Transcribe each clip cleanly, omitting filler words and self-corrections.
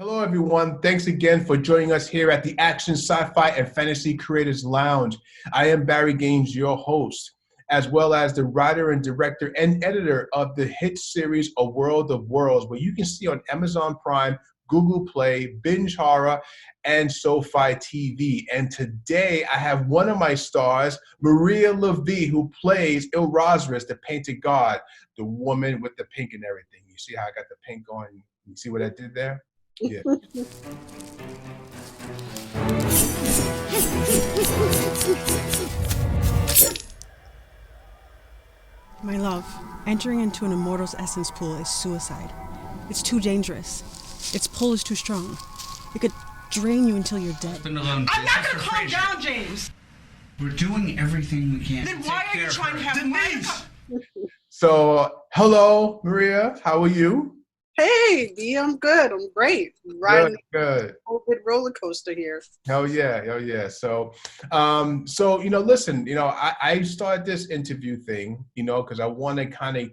Hello, everyone. Thanks again for joining us here at the Action, Sci-Fi, and Fantasy Creators Lounge. I am Barry Gaines, your host, as well as the writer and director and editor of the hit series A World of Worlds, where you can see on Amazon Prime, Google Play, Binge Horror, and SoFi TV. And today I have one of my stars, Maria LaVee, who plays Ilrazris, the painted god, the woman with the pink and everything. You see how I got the pink on? You see what I did there? Yeah. My love, entering into an immortal's essence pool is suicide. It's too dangerous. Its pull is too strong. It could drain you until you're dead. I'm not gonna calm down, James. We're doing everything we can. Then why are you trying to have Denise? So, hello, Maria. How are you? Hey, B, I'm good. I'm great. Riding Good. the COVID roller coaster here. Hell yeah. So, listen, I started this interview thing, because I want to kind of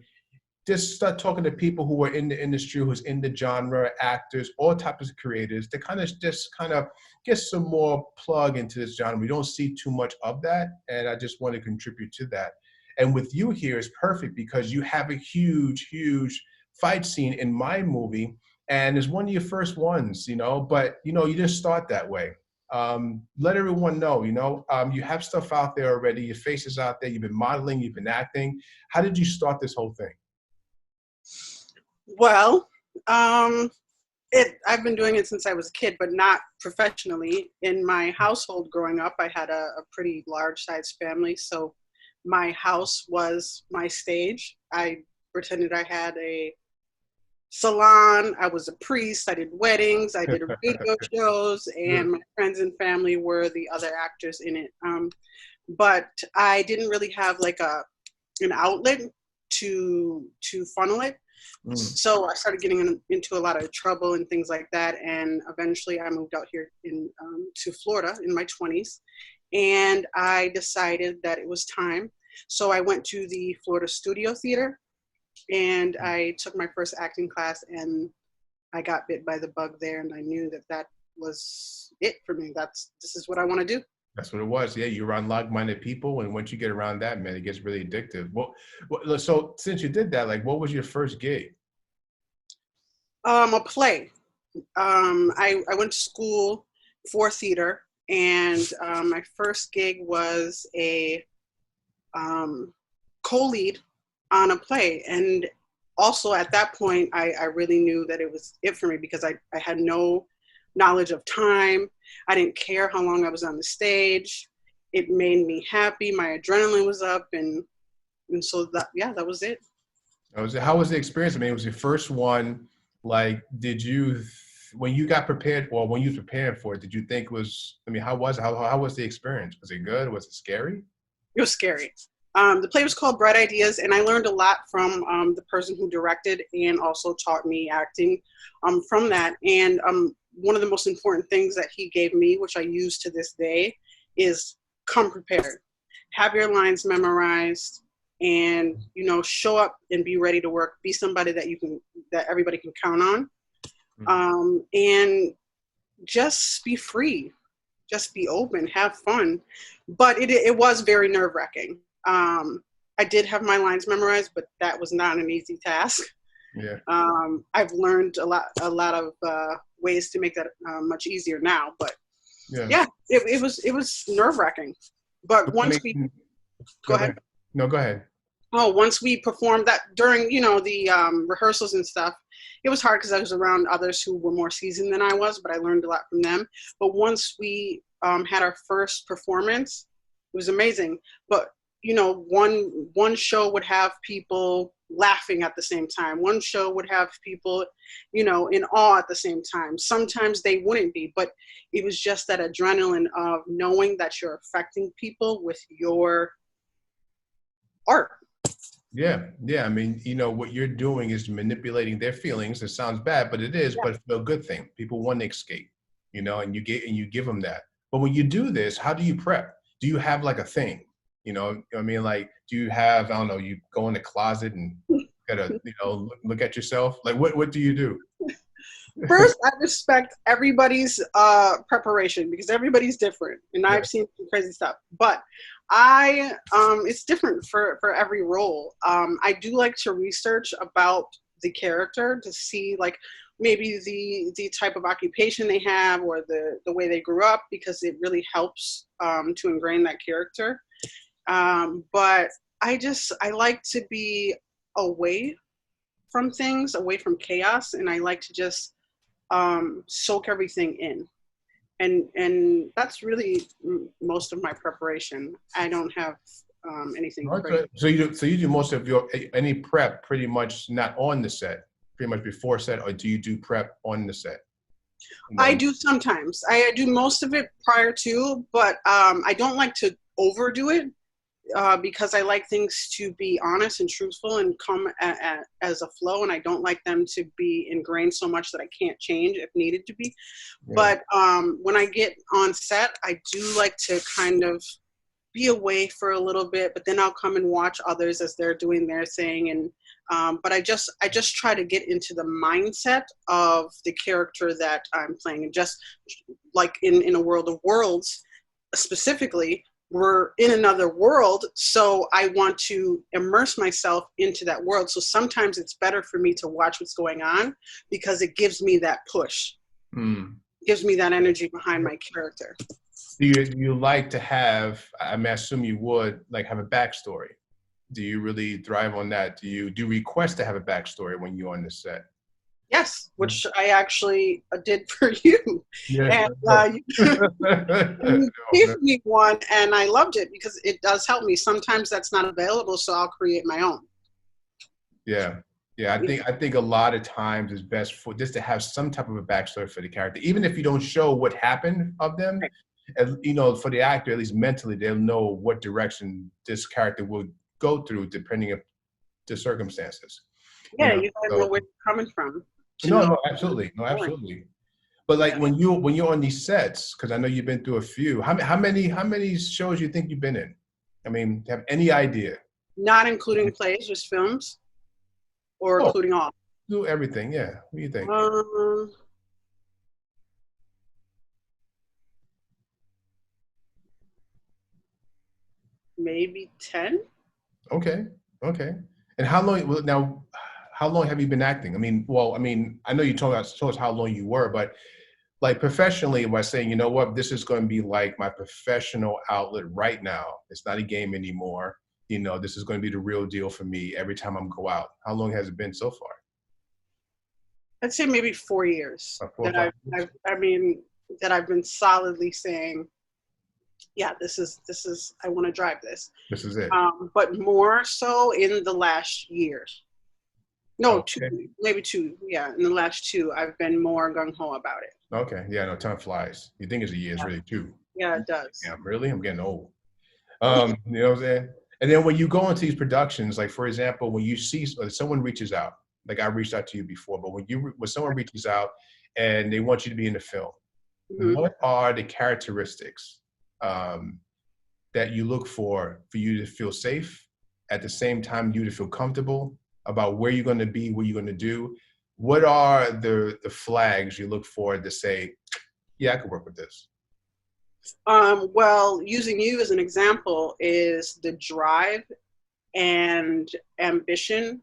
just start talking to people who are in the industry, who's in the genre, actors, all types of creators, to kind of get some more plug into this genre. We don't see too much of that, and I just want to contribute to that. And with you here is perfect because you have a huge fight scene in my movie, and it's one of your first ones, but you didn't start that way. Let everyone know, you have stuff out there already, your face is out there, you've been modeling, you've been acting. How did you start this whole thing? Well, I've been doing it since I was a kid, but not professionally. In my household growing up, I had a pretty large size family, so my house was my stage. I pretended I had a salon, I was a priest, I did weddings, I did radio shows, and my friends and family were the other actors in it. But I didn't really have like an outlet to funnel it. So I started getting into a lot of trouble and things like that, and eventually I moved out here to Florida in my 20s, and I decided that it was time. So I went to the Florida Studio Theater, and I took my first acting class, and I got bit by the bug there, and I knew that was it for me. This is what I want to do. That's what it was. Yeah, you're around like-minded people, and once you get around that, man, it gets really addictive. So since you did that, what was your first gig? A play. I went to school for theater, and my first gig was a co-lead on a play. And also at that point, I really knew that it was it for me because I had no knowledge of time. I didn't care how long I was on the stage. It made me happy. My adrenaline was up, and so that was it. How was the experience? I mean, it was your first one. When you got prepared, or when you were preparing for it, did you think how was the experience? Was it good? Was it scary? It was scary. The play was called Bright Ideas, and I learned a lot from the person who directed and also taught me acting from that. And one of the most important things that he gave me, which I use to this day, is come prepared. Have your lines memorized, and show up and be ready to work. Be somebody that everybody can count on, and just be free, just be open, have fun. But it was very nerve-wracking. I did have my lines memorized, but that was not an easy task. Yeah. I've learned a lot of ways to make that much easier now. But it was nerve-wracking. But once go ahead. No, go ahead. Oh, once we performed that during, the rehearsals and stuff, it was hard because I was around others who were more seasoned than I was, but I learned a lot from them. But once we had our first performance, it was amazing. But, one show would have people laughing at the same time. One show would have people, in awe at the same time. Sometimes they wouldn't be, but it was just that adrenaline of knowing that you're affecting people with your art. Yeah. I mean, what you're doing is manipulating their feelings. It sounds bad, but it is, but it's a good thing. People want to escape, and you give them that. But when you do this, how do you prep? Do you have a thing? Do you have, I don't know, you go in the closet and gotta, look at yourself? What do you do? First, I respect everybody's preparation because everybody's different, and I've seen some crazy stuff. But it's different for every role. I do like to research about the character to see like maybe the type of occupation they have or the way they grew up, because it really helps to ingrain that character. But I like to be away from things, away from chaos, and I like to just soak everything in. And that's really most of my preparation. I don't have anything crazy. So you do most of your any prep pretty much not on the set, pretty much before set, or do you do prep on the set? I do sometimes. I do most of it prior to, but I don't like to overdo it because I like things to be honest and truthful and come as a flow, and I don't like them to be ingrained so much that I can't change if needed to be. Yeah. But when I get on set, I do like to kind of be away for a little bit, but then I'll come and watch others as they're doing their thing. And but I just try to get into the mindset of the character that I'm playing. And just like in a world of worlds, specifically, we're in another world, so I want to immerse myself into that world. So sometimes it's better for me to watch what's going on because it gives me that push, gives me that energy behind my character. Do you like to have, I mean, I assume you would, like, have a backstory? Do you really thrive on that? Do you request to have a backstory when you're on the set? Yes, which I actually did for you. Yes, and you gave me one, and I loved it because it does help me. Sometimes that's not available, so I'll create my own. Yeah. I think a lot of times it's best for just to have some type of a backstory for the character, even if you don't show what happened of them. Right. You know, for the actor, at least mentally, they'll know what direction this character will go through depending on the circumstances. Yeah, you gotta know where you're coming from. No, absolutely. But like when you're on these sets, because I know you've been through a few. How many shows you think you've been in? I mean, have any idea? Not including plays, just films, or including all. Do everything, yeah. What do you think? Maybe 10. Okay. And how long have you been acting? I mean, I know you told us how long you were, but like professionally, by saying, you know what, this is going to be like my professional outlet right now. It's not a game anymore. You know, this is going to be the real deal for me every time I'm go out. How long has it been so far? I'd say maybe 4 years that I've been solidly saying, yeah, this is, I want to drive this. This is it. But more so in the last year. No, okay. Maybe two. Yeah, in the last 2, I've been more gung-ho about it. Okay, yeah, no, time flies. You think it's a year, it's really 2. Yeah, it does. Yeah, really? I'm getting old. You know what I'm saying? And then when you go into these productions, like for example, when you see someone reaches out, like I reached out to you before, but when someone reaches out and they want you to be in the film, what are the characteristics that you look for you to feel safe, at the same time you to feel comfortable about where you're going to be, what you're going to do? What are the flags you look for to say, yeah, I could work with this? Well, using you as an example is the drive and ambition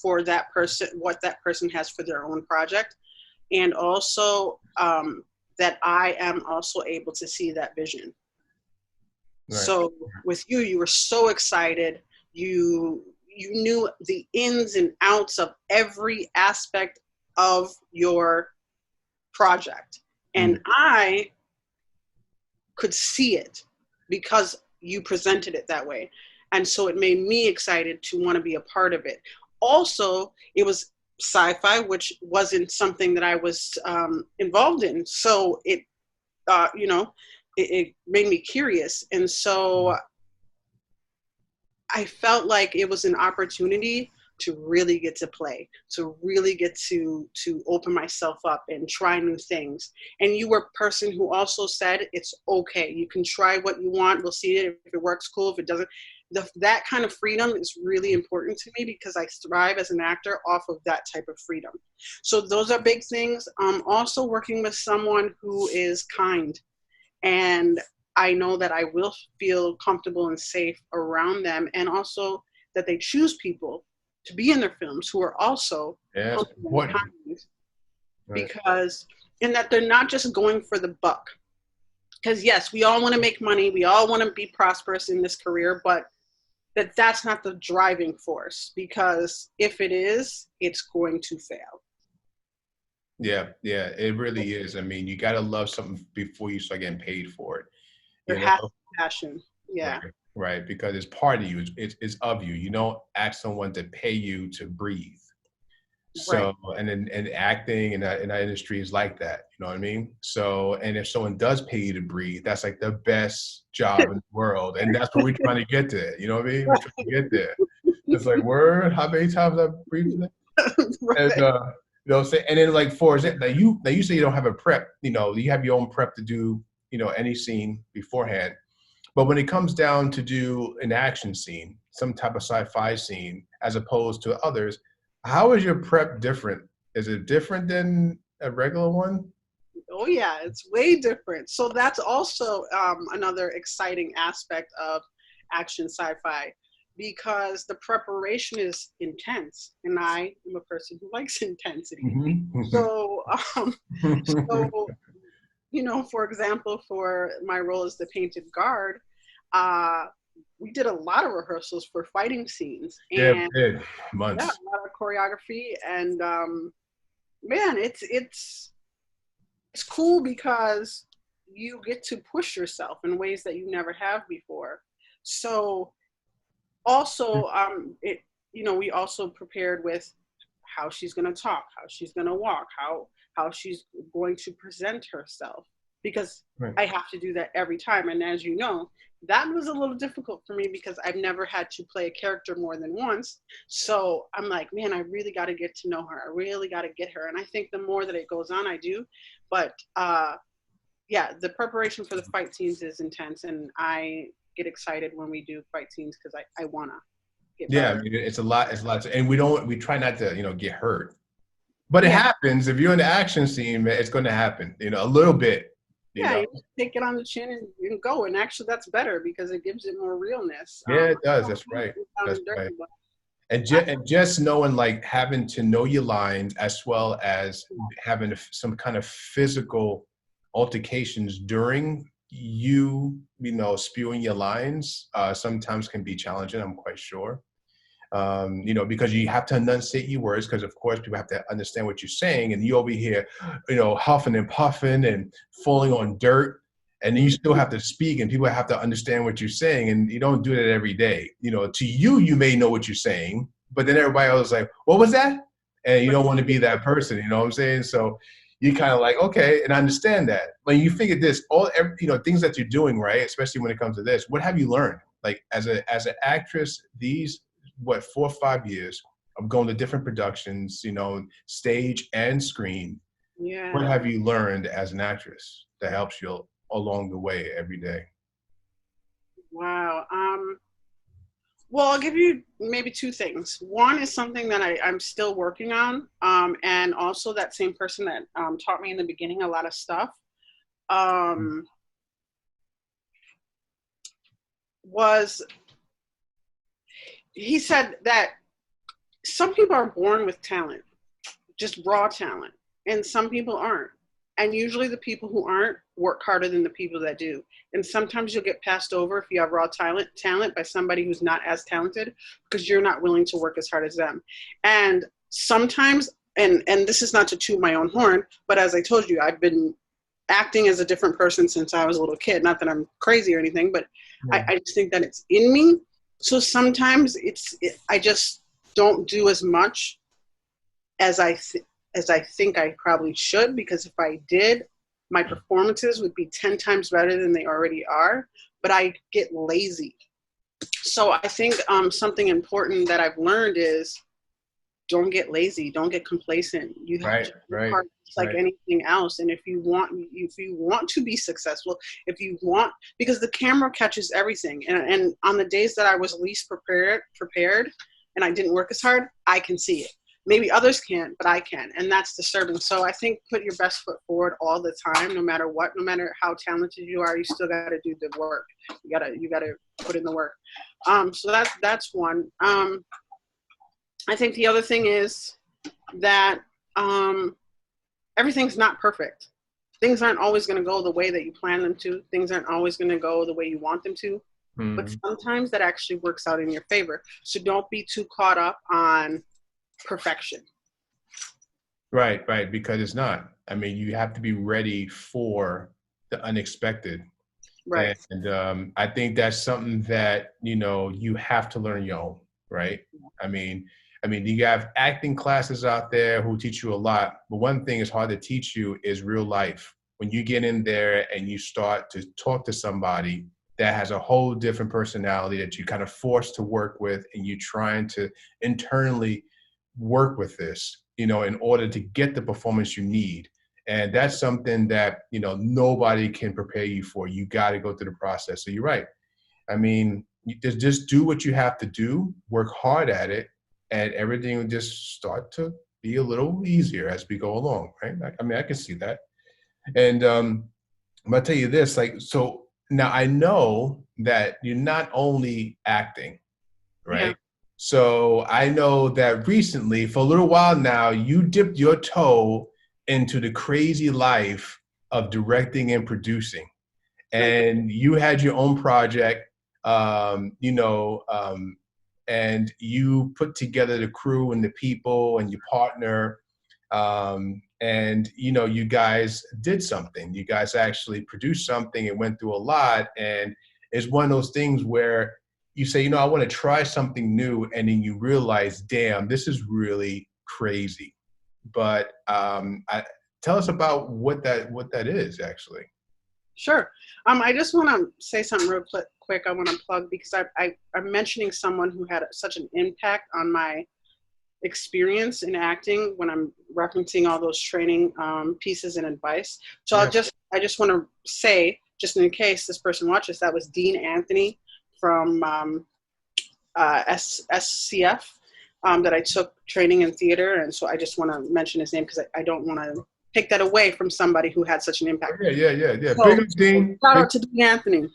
for that person, what that person has for their own project. And also that I am also able to see that vision. Right. So with you were so excited. You knew the ins and outs of every aspect of your project. And I could see it because you presented it that way. And so it made me excited to want to be a part of it. Also, it was sci-fi, which wasn't something that I was involved in. So it, it made me curious. And so I felt like it was an opportunity to really get to play, to really get to open myself up and try new things. And you were a person who also said, it's okay. You can try what you want. We'll see it. If it works, cool. If it doesn't, that kind of freedom is really important to me because I thrive as an actor off of that type of freedom. So those are big things. Also working with someone who is kind, and I know that I will feel comfortable and safe around them, and also that they choose people to be in their films who are also comfortable and kind, because, and that they're not just going for the buck. Because yes, we all want to make money, we all want to be prosperous in this career, but that's not the driving force, because if it is, it's going to fail. Yeah, it really is. I mean, you got to love something before you start getting paid for it. There has to be passion. Yeah. Right, because it's part of you. It's of you. You don't ask someone to pay you to breathe. So, and acting in that industry is like that. You know what I mean? So, and if someone does pay you to breathe, that's like the best job in the world. And that's what we're trying to get to. You know what I mean? We're trying to get there. It's like, word, how many times I've breathed today? And, you know, and then like for example, now you say you don't have a prep, you know, you have your own prep to do, you know, any scene beforehand. But when it comes down to do an action scene, some type of sci-fi scene, as opposed to others, how is your prep different? Is it different than a regular one? Oh yeah, it's way different. So that's also another exciting aspect of action sci-fi, because the preparation is intense, and I am a person who likes intensity. Mm-hmm. So, you know, for example, for my role as the painted guard, we did a lot of rehearsals for fighting scenes, and months. Yeah, a lot of choreography, and man, it's cool because you get to push yourself in ways that you never have before. So also, you know, we also prepared with how she's going to talk, how she's going to walk, how she's going to present herself, because I have to do that every time. And as you know, that was a little difficult for me because I've never had to play a character more than once. So I'm like, man, I really got to get to know her. I really got to get her. And I think the more that it goes on, I do. But yeah, the preparation for the fight scenes is intense, and I get excited when we do fight scenes because I want to get better. I mean, it's a lot, and we try not to, you know, get hurt. But it happens. If you're in the action scene, man, it's going to happen, you know, a little bit. You just take it on the chin and go. And actually, that's better because it gives it more realness. Yeah, it does. That's right. That's right. And just knowing, like, having to know your lines as well as having some kind of physical altercations during you know, spewing your lines sometimes can be challenging, I'm quite sure. You know, because you have to enunciate your words, because of course people have to understand what you're saying, and you over here, you know, huffing and puffing and falling on dirt, and then you still have to speak, and people have to understand what you're saying, and you don't do that every day. You know, to you may know what you're saying, but then everybody else is like, what was that? And you don't want to be that person, you know what I'm saying? So you kind of like, okay, and I understand that. When you figure this, you know, things that you're doing, right, especially when it comes to this, what have you learned? Like as an actress, these 4 or 5 years of going to different productions, you know, stage and screen. Yeah. What have you learned as an actress that helps you along the way every day? Wow. Well, I'll give you maybe 2 things. One is something that I'm still working on. And also that same person that taught me in the beginning a lot of stuff he said that some people are born with talent, just raw talent, and some people aren't. And usually the people who aren't work harder than the people that do. And sometimes you'll get passed over if you have raw talent by somebody who's not as talented because you're not willing to work as hard as them. And sometimes, and this is not to toot my own horn, but as I told you, I've been acting as a different person since I was a little kid. Not that I'm crazy or anything, but I just think that it's in me. So sometimes I just don't do as much as I think I probably should, because if I did, my performances would be 10 times better than they already are, but I get lazy. So I think something important that I've learned is don't get lazy, don't get complacent. You have to work Right. hard just like Right. anything else. And if you want to be successful, because the camera catches everything. And on the days that I was least prepared and I didn't work as hard, I can see it. Maybe others can't, but I can. And that's disturbing. So I think put your best foot forward all the time, no matter what, no matter how talented you are, you still got to do the work. You gotta put in the work. So that's one. I think the other thing is that everything's not perfect. Things aren't always going to go the way that you plan them to. Things aren't always going to go the way you want them to. But sometimes that actually works out in your favor. So don't be too caught up on perfection. Right, because it's not. I mean, you have to be ready for the unexpected. Right. And I think that's something that, you have to learn your own, right? I mean, you have acting classes out there who teach you a lot, but one thing is hard to teach you is real life. When you get in there and you start to talk to somebody that has a whole different personality that you kind of forced to work with, and you trying to internally work with this, in order to get the performance you need. And that's something that, nobody can prepare you for. You got to go through the process. So you're right. I mean, you just do what you have to do, work hard at it, and everything will just start to be a little easier as we go along, right? I mean, I can see that. And I'm gonna tell you this, so now I know that you're not only acting, right? Yeah. So I know that recently, for a little while now, you dipped your toe into the crazy life of directing and producing. And you had your own project, and you put together the crew and the people and your partner, and you guys did something. You guys actually produced something and went through a lot. And it's one of those things where you say, I want to try something new, and then you realize, damn, this is really crazy. But tell us about what that is actually. Sure. I just want to say something real quick. I want to plug, because I'm mentioning someone who had such an impact on my experience in acting when I'm referencing all those training pieces and advice. So yeah. I just want to say, just in case this person watches, that was Dean Anthony from SCF that I took training in theater. And so I just want to mention his name, because I don't want to take that away from somebody who had such an impact. Yeah. So, big up, Dean. Shout out to Dean Anthony.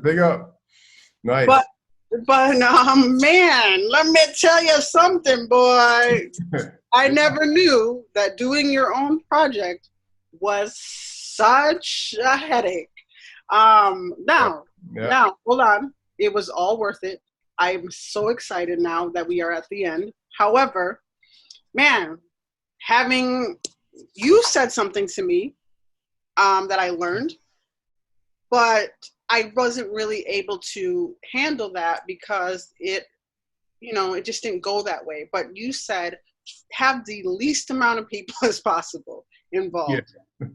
Big up. Nice. But man, let me tell you something, boy. I never knew that doing your own project was such a headache. Now, hold on. It was all worth it. I'm so excited now that we are at the end. However, man, you said something to me that I learned, but I wasn't really able to handle that because it just didn't go that way. But you said have the least amount of people as possible involved.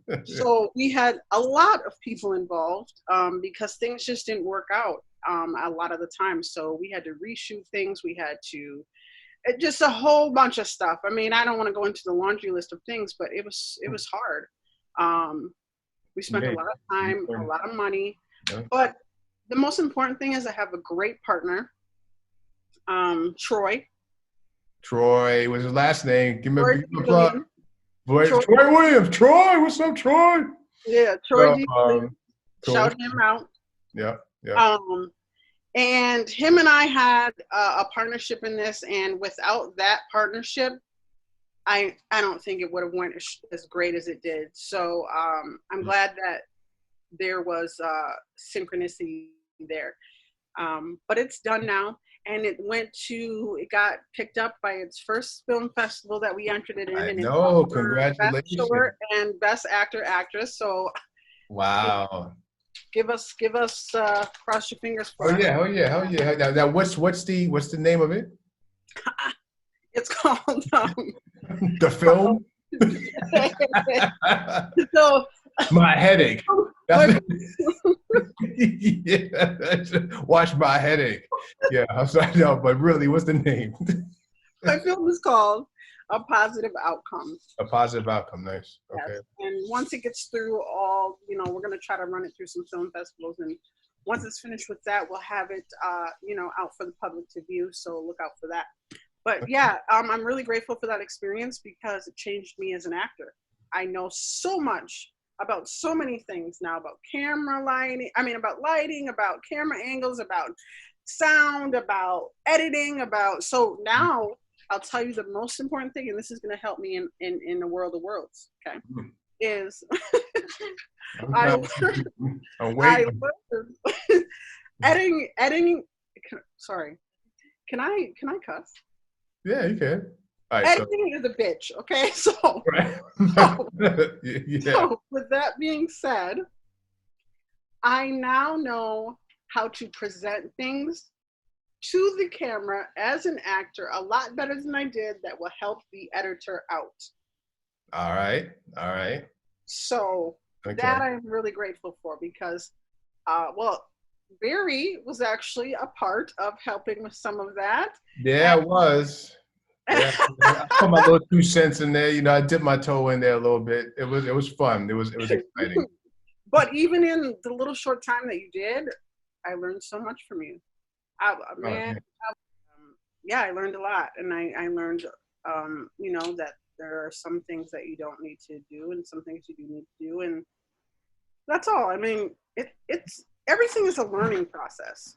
Yeah. So we had a lot of people involved because things just didn't work out a lot of the time. So we had to reshoot things. We had to just a whole bunch of stuff. I mean, I don't want to go into the laundry list of things, but it was hard. We spent a lot of time, a lot of money. Yeah. But the most important thing is I have a great partner, Troy. Troy was his last name. Give me a plug. Troy Williams. Troy, what's up, Troy? Yeah, Troy. Shout him out. Yeah. And him and I had a partnership in this, and without that partnership, I don't think it would have went as great as it did. So I'm glad that there was synchronicity there. But it's done now, and it got picked up by its first film festival that we entered it in. I know, congratulations. Best short and best actor, actress. So wow. Give us cross your fingers for us. Oh yeah. Now what's the name of it? It's called The film. So My headache. Yeah. Watch My Headache. Yeah, I'm sorry, no, but really, what's the name? My film is called A Positive Outcome. A Positive Outcome. Nice. Yes. Okay. And once it gets through all, we're going to try to run it through some film festivals. And once it's finished with that, we'll have it, out for the public to view. So look out for that. But yeah, I'm really grateful for that experience because it changed me as an actor. I know so much about so many things now, about about lighting, about camera angles, about sound, about editing, so now I'll tell you the most important thing, and this is going to help me in the world of worlds, okay, is I waiting. editing, sorry, can I cuss? Yeah, you can. All right, editing is a bitch, okay? So, right. So with that being said, I now know how to present things to the camera as an actor a lot better than I did that will help the editor out. All right. So that I'm really grateful for because, Barry was actually a part of helping with some of that. Yeah, it was. Yeah, I put my little 2 cents in there. I dipped my toe in there a little bit. It was fun. It was exciting. But even in the little short time that you did, I learned so much from you. I learned a lot, and I learned, that there are some things that you don't need to do, and some things you do need to do, and that's all. I mean, it's everything is a learning process.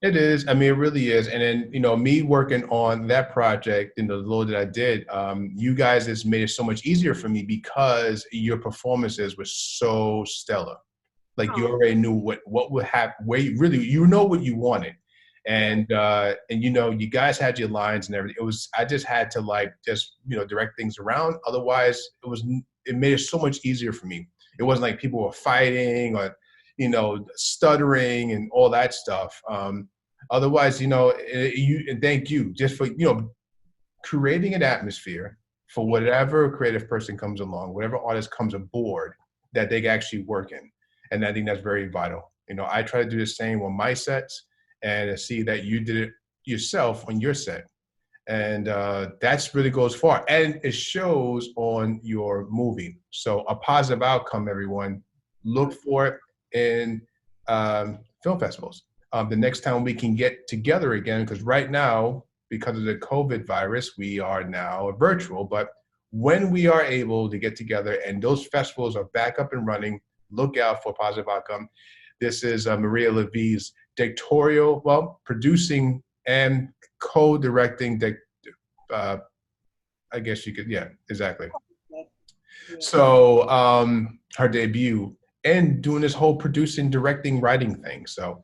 It is. I mean, it really is. And then, me working on that project and the little that I did, you guys has made it so much easier for me because your performances were so stellar. Like you already knew what would happen, where you know what you wanted. And you guys had your lines and everything. I just had to direct things around. Otherwise it made it so much easier for me. It wasn't like people were fighting or, stuttering and all that stuff. Otherwise, and thank you just for, creating an atmosphere for whatever creative person comes along, whatever artist comes aboard that they can actually work in. And I think that's very vital. I try to do the same on my sets and to see that you did it yourself on your set. And that's really goes far. And it shows on your movie. So A Positive Outcome, everyone. Look for it in film festivals. The next time we can get together again, because right now, because of the COVID virus, we are now virtual. But when we are able to get together and those festivals are back up and running, look out for Positive Outcome. This is Maria LaVee's producing and co-directing. I guess you could, yeah, exactly. So her debut and doing this whole producing, directing, writing thing. So,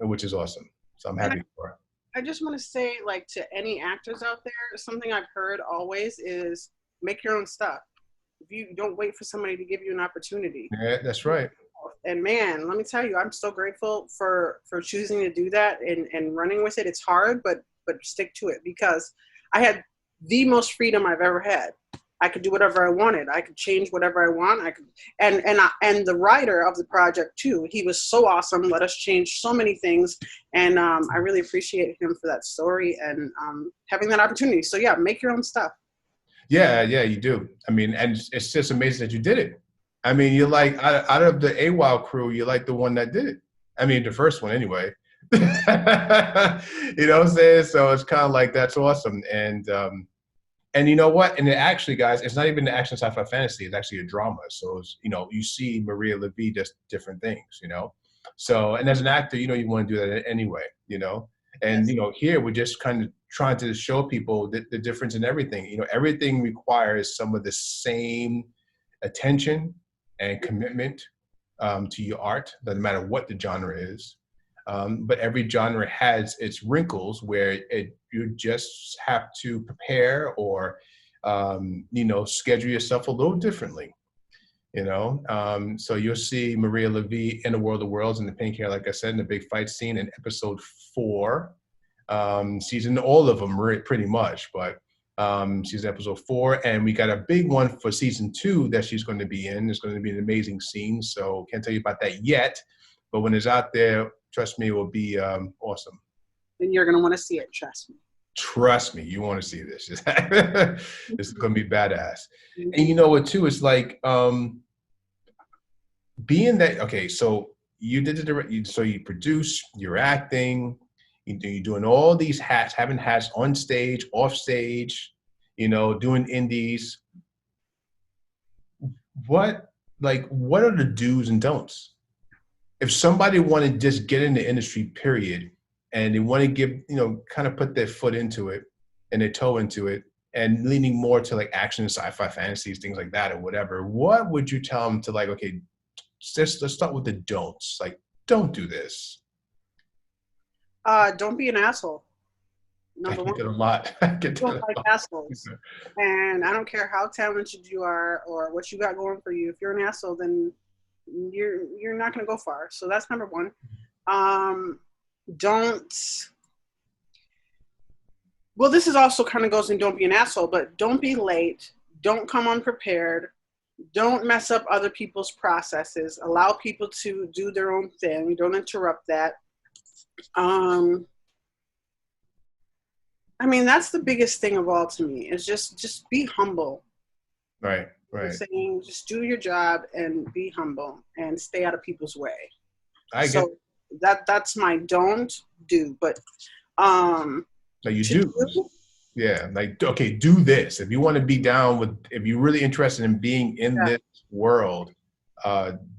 which is awesome. So I'm happy for her. I just want to say, to any actors out there, something I've heard always is make your own stuff. If you don't wait for somebody to give you an opportunity. Yeah, that's right. And man, let me tell you, I'm so grateful for choosing to do that and running with it. It's hard, but stick to it because I had the most freedom I've ever had. I could do whatever I wanted. I could change whatever I want. And the writer of the project too. He was so awesome. Let us change so many things, and I really appreciate him for that story and having that opportunity. So yeah, make your own stuff. Yeah, you do. I mean, and it's just amazing that you did it. I mean, you're like out of the AWOW crew, you're like the one that did it. I mean, the first one anyway. You know what I'm saying? So it's kind of like that's awesome. And you know what? And actually, guys, it's not even the action sci-fi fantasy. It's actually a drama. So it's, you see Maria LaVee does different things. So and as an actor, you want to do that anyway. And here we're just kind of trying to show people the difference in everything. Everything requires some of the same attention and commitment to your art, no matter what the genre is. But every genre has its wrinkles where you just have to prepare or, schedule yourself a little differently. So you'll see Maria LaVee in The World of Worlds and the pink hair, like I said, in the big fight scene in episode 4. She's in all of them pretty much, but she's episode 4, and we got a big one for season 2 that she's going to be in. It's going to be an amazing scene, so can't tell you about that yet, but when it's out there, trust me, it will be awesome. And you're going to want to see it, trust me. Trust me, you want to see this. This is going to be badass. And you know what, too? It's like being that, okay, so you did the direct, so you produce, you're acting, you're doing all these hats, having hats on stage, off stage, doing indies. What are the do's and don'ts? If somebody want to just get in the industry, period, and they want to give, kind of put their foot into it and their toe into it and leaning more to like action, sci-fi, fantasies, things like that or whatever, what would you tell them to like, okay, let's start with the don'ts. Like, don't do this. Don't be an asshole. Number one. I get a lot. I get don't like assholes. And I don't care how talented you are or what you got going for you. If you're an asshole, then you're not going to go far. So that's number one. Well, this is also kind of goes in don't be an asshole, but don't be late. Don't come unprepared. Don't mess up other people's processes. Allow people to do their own thing. Don't interrupt that. I mean, that's the biggest thing of all to me is just be humble. Right. Saying just do your job and be humble and stay out of people's way. That's my don't do, but no, you do. Yeah, like, okay, do this. If you want to be down with, if you're really interested in being in this world,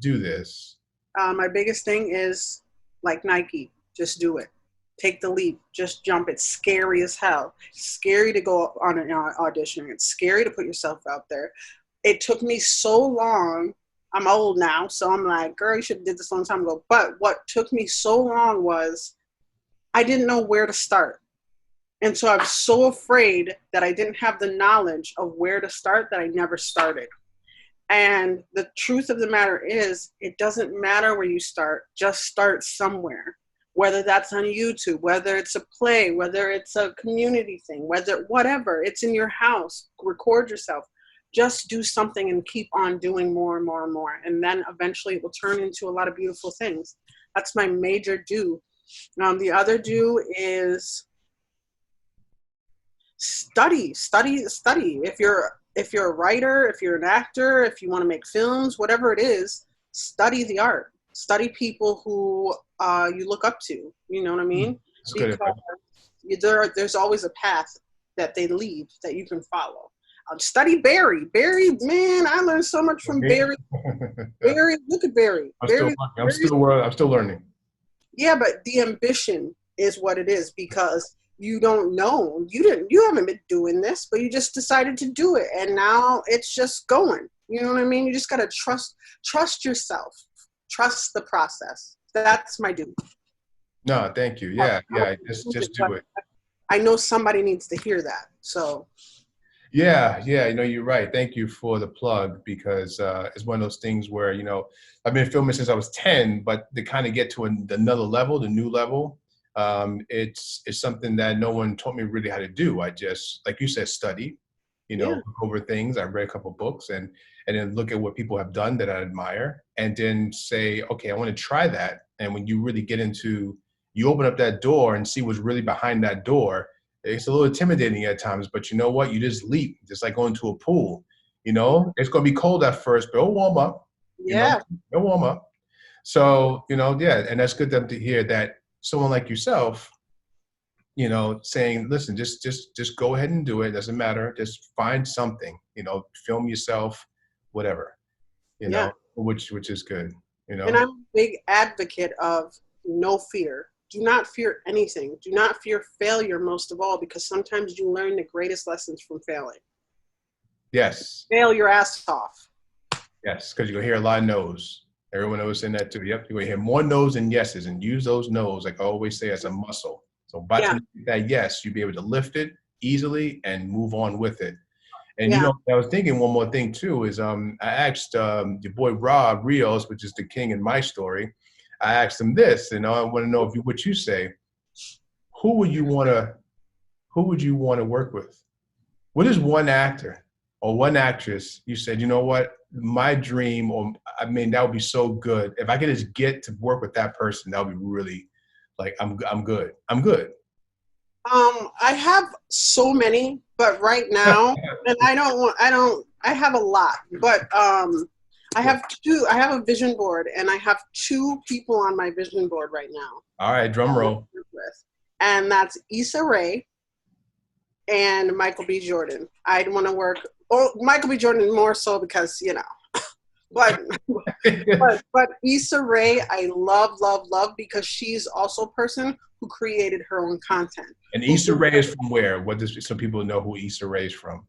do this. My biggest thing is like Nike, just do it. Take the leap, just jump. It's scary as hell. It's scary to go on an audition. It's scary to put yourself out there. It took me so long. I'm old now, so I'm like, girl, you should have did this a long time ago. But what took me so long was I didn't know where to start. And so I was so afraid that I didn't have the knowledge of where to start that I never started. And the truth of the matter is, it doesn't matter where you start, just start somewhere. Whether that's on YouTube, whether it's a play, whether it's a community thing, whatever, it's in your house, record yourself. Just do something and keep on doing more and more and more. And then eventually it will turn into a lot of beautiful things. That's my major do. The other do is study. If you're a writer, if you're an actor, if you want to make films, whatever it is, study the art. Study people who you look up to. You know what I mean? Because there's always a path that they lead that you can follow. Study Barry. Barry, man, I learned so much from Barry. Barry, look at Barry. I'm still learning. Yeah, but the ambition is what it is because you don't know. You haven't been doing this, but you just decided to do it, and now it's just going. You know what I mean? You just gotta trust yourself. Trust the process. That's my do. No, thank you. Yeah. Just do it. I know somebody needs to hear that. So. Yeah. You're right. Thank you for the plug because it's one of those things where, I've been filming since I was 10, but to kind of get to another level, the new level, it's something that no one taught me really how to do. I just, like you said, study, look over things. I read a couple of books and then look at what people have done that I admire and then say, okay, I want to try that. And when you really get into, you open up that door and see what's really behind that door, it's a little intimidating at times, but you know what? You just leap, just like going to a pool. It's going to be cold at first, but it'll warm up. Yeah. It'll warm up. So, and that's good to hear that someone like yourself, saying, listen, just go ahead and do it. It doesn't matter. Just find something, film yourself, whatever, which is good, And I'm a big advocate of no fear. Do not fear anything. Do not fear failure most of all, because sometimes you learn the greatest lessons from failing. Yes. Fail your ass off. Yes, because you're going to hear a lot of no's. Everyone knows in that too. Yep, you're going to hear more no's than yeses, and use those no's, like I always say, as a muscle. So by the time you get that yes, you'll be able to lift it easily and move on with it. And I was thinking one more thing too is I asked your boy Rob Rios, which is the king in my story. I asked him this, I want to know what you say. Who would you want to work with? What is one actor or one actress you said, you know what, my dream, that would be so good. If I could just get to work with that person, that would be really, like, I'm good. I have so many, but right now, and I have a lot, but I have a vision board, and I have two people on my vision board right now. All right, drum roll. And that's Issa Rae and Michael B. Jordan. I'd want to work, Michael B. Jordan more so because, but but Issa Rae, I love because she's also a person who created her own content. And Issa Rae is from where? What does some people know who Issa Rae is from?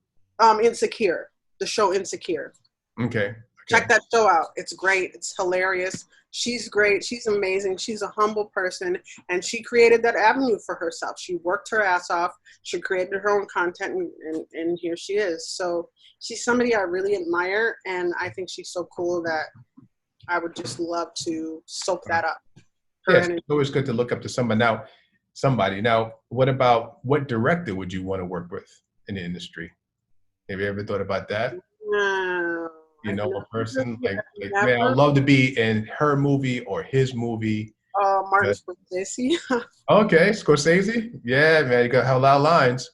Insecure, the show Insecure. Okay. Check that show out. It's great. It's hilarious. She's great. She's amazing. She's a humble person, and she created that avenue for herself. She worked her ass off. She created her own content, and here she is. So she's somebody I really admire, and I think she's so cool that I would just love to soak that up. Yes, it's always good to look up to somebody. Now, what director would you want to work with in the industry? Have you ever thought about that? No. A person like man, I'd love to be in her movie or his movie. Martin Scorsese. Okay, Scorsese. Yeah, man, you got a lot of lines.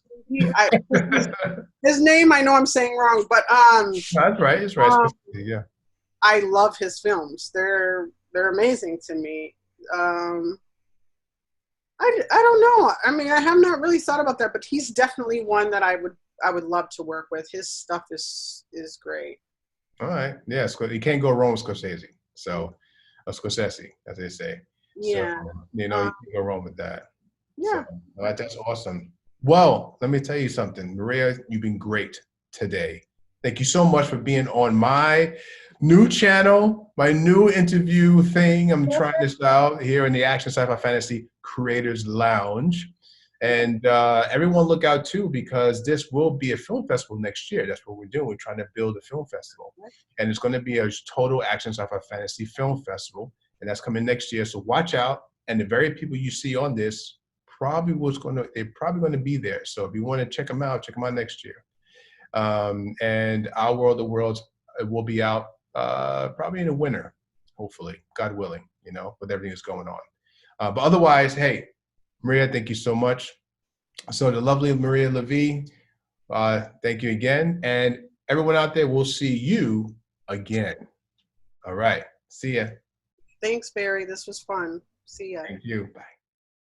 His name, I know I'm saying wrong, but that's right. It's right. Yeah. I love his films. They're amazing to me. I don't know. I mean, I have not really thought about that, but he's definitely one that I would love to work with. His stuff is great. All right. Yeah, you can't go wrong with Scorsese. So, Scorsese, as they say. Yeah. So, you can't go wrong with that. Yeah. So, that's awesome. Well, let me tell you something. Maria, you've been great today. Thank you so much for being on my new channel, my new interview thing. I'm trying this out here in the Action Sci-Fi Fantasy Creators Lounge. And everyone look out too, because this will be a film festival next year. That's what we're doing. We're trying to build a film festival. And it's going to be a total Action Sci-Fi Fantasy Film Festival. And that's coming next year. So watch out. And the very people you see on this they're probably going to be there. So if you want to check them out next year. And Our World of Worlds will be out probably in the winter, hopefully, God willing, with everything that's going on. But otherwise, hey, Maria, thank you so much. So the lovely Maria LaVee, thank you again. And everyone out there, we'll see you again. All right. See ya. Thanks, Barry. This was fun. See ya. Thank you. Bye.